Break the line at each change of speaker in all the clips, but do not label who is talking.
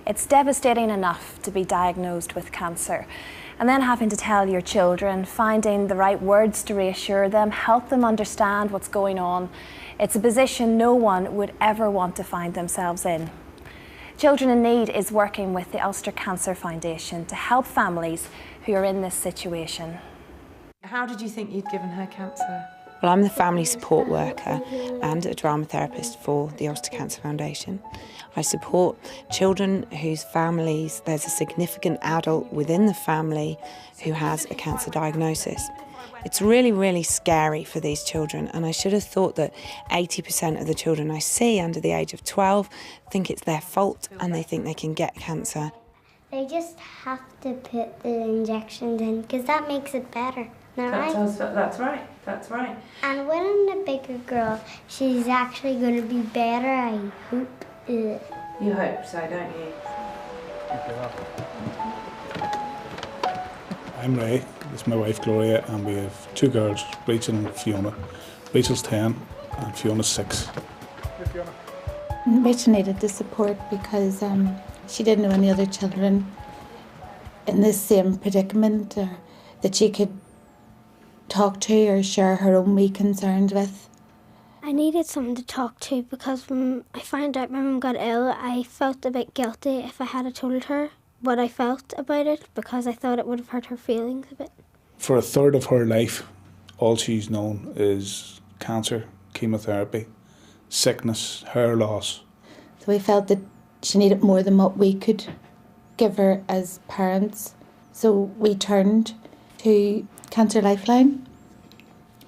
It's devastating enough to be diagnosed with cancer, and then having to tell your children, finding the right words to reassure them, help them understand what's going on. It's a position no one would ever want to find themselves in. Children in Need is working with the Ulster Cancer Foundation to help families who are in this situation.
How did you think you'd given her cancer?
Well, I'm the family support worker and a drama therapist for the Ulster Cancer Foundation. I support children whose families, there's a significant adult within the family who has a cancer diagnosis. It's really, really scary for these children, and I should have thought that 80% of the children I see under the age of 12 think it's their fault and they think they can get cancer.
They just have to put the injections in because that makes it better.
That's right, that's right.
And when I'm a bigger girl, she's actually going to be better, I hope.
You hope so, don't you?
I'm Ray, this is my wife Gloria, and we have two girls, Rachel and Fiona. Rachel's 10 and Fiona's 6.
Rachel needed the support because she didn't know any other children in the same predicament or that she could talk to or share her own wee concerns with.
I needed someone to talk to because when I found out my mum got ill, I felt a bit guilty if I had told her what I felt about it because I thought it would have hurt her feelings a bit.
For a third of her life, all she's known is cancer, chemotherapy, sickness, hair loss.
So we felt that she needed more than what we could give her as parents. So we turned to Cancer Lifeline,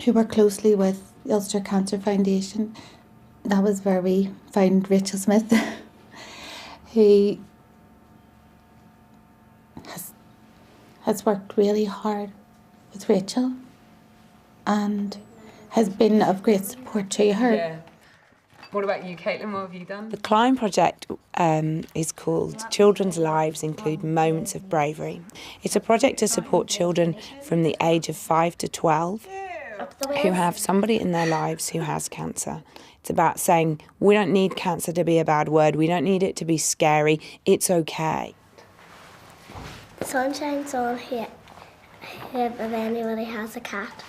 who work closely with the Ulster Cancer Foundation. That was where we found Rachel Smith, who has worked really hard with Rachel and has been of great support to her.
Yeah. What about you, Caitlin? What have you done?
The Climb project is called Children's Lives Include Moments of Bravery. It's a project to support children from the age of 5 to 12 who have somebody in their lives who has cancer. It's about saying, we don't need cancer to be a bad word, we don't need it to be scary, it's okay.
Sun shines on here if anybody has a cat.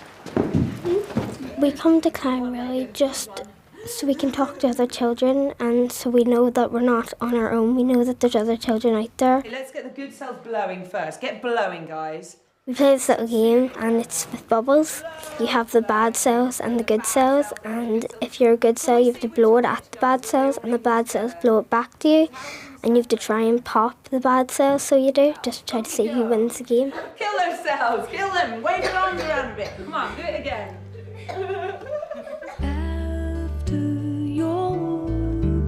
We come to Climb really just so we can talk to other children and so we know that we're not on our own. We know that there's other children out there.
Let's get the good cells blowing first. Get blowing, guys.
We play this little game and it's with bubbles. You have the bad cells and the good cells, and if you're a good cell you have to blow it at the bad cells and the bad cells blow it back to you, and you have to try and pop the bad cells, so you do, just try to see who wins the game.
Kill those cells, kill them, wave your arms around a bit. Come on, do it again.
After your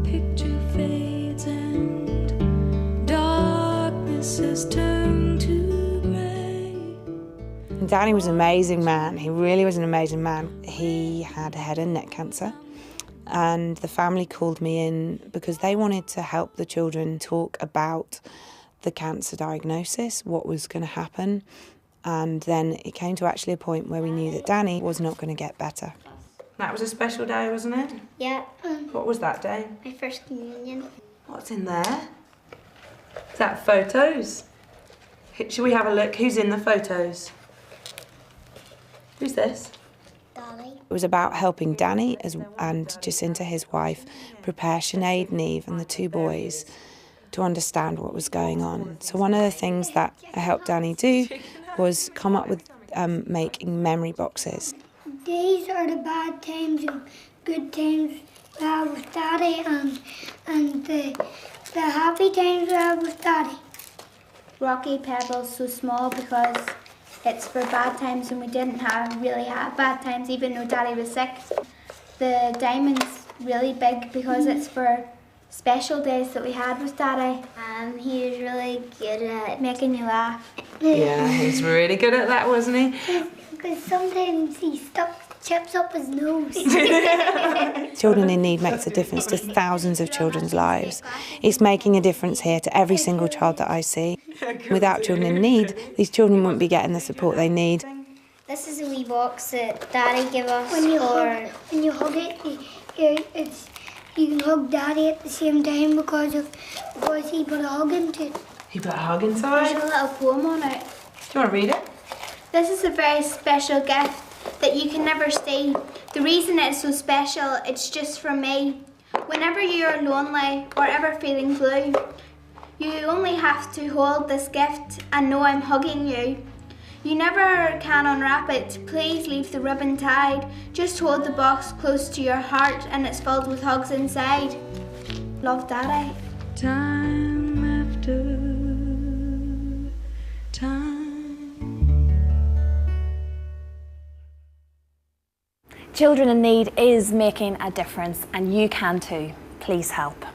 picture fades and darkness has turned to grey.
Danny was an amazing man. He really was an amazing man. He had head and neck cancer, and the family called me in because they wanted to help the children talk about the cancer diagnosis, what was going to happen, and then it came to actually a point where we knew that Danny was not going to get better.
That was a special day, wasn't it?
Yeah.
What was that day?
My first communion.
What's in there? Is that photos? Should we have a look? Who's in the photos? Who's this?
Dolly.
It was about helping Danny and Jacinta, his wife, prepare Sinead, Neve and the two boys to understand what was going on. So one of the things that I helped Danny do was come up with making memory boxes.
These are the bad times and good times we have with Daddy, and the happy times we have with Daddy.
Rocky Pebbles so small because it's for bad times and we didn't really have bad times even though Daddy was sick. The diamond's really big because it's for special days that we had with Daddy.
He was really good at
Making you laugh.
Yeah, he's really good at that, wasn't he?
Because sometimes he stuck chips up his nose.
Children in Need makes a difference to thousands of children's lives. It's making a difference here to every single child that I see. Without Children in Need, these children wouldn't be getting the support they need.
This is a wee box that Daddy gave us.
When you
hug it, you can hug Daddy at the same time because he put a hug into it.
He put a hug
There's
inside.
a little poem on it.
Do you want to read it?
This is a very special gift that you can never see. The reason it's so special, it's just for me. Whenever you're lonely or ever feeling blue, you only have to hold this gift and know I'm hugging you. You never can unwrap it, please leave the ribbon tied. Just hold the box close to your heart and it's filled with hugs inside. Love, Daddy.
Time after time.
Children in Need is making a difference, and you can too. Please help.